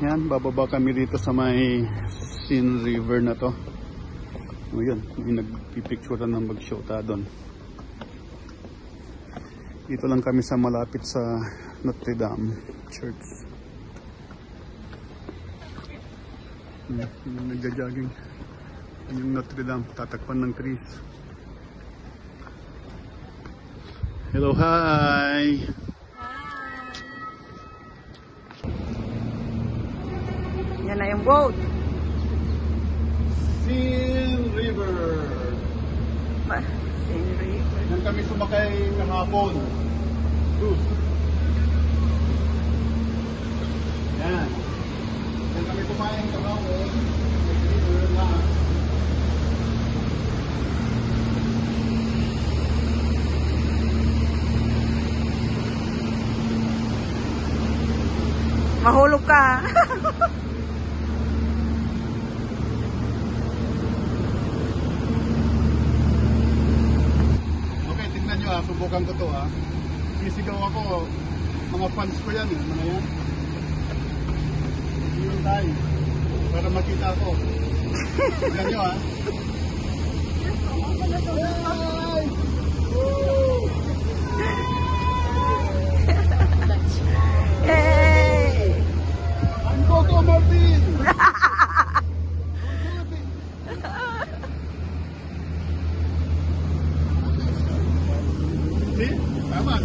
Yan, bababa kami dito sa may Seine River na to. O yun, may nagpipicturean ng mag-shota doon. Dito lang kami sa malapit sa Notre Dame Church. Yung nagja-jogging. Yung Notre Dame, tatakpan ng trees. Hello, hi! Yan na yung boat. Seine River. Seine River. Yan kami sumakay kahapon. Yan. Yan kami kumain kahapon. Mahulog ka. Okay, tingnan nyo ha. Subukan ko to ha. Sisigaw ako. Mga fans ko yan. Mga yan. Yun tayo. Para makita ako. Tingnan nyo ha. Hey! Ang Coco Martin! See? Tama.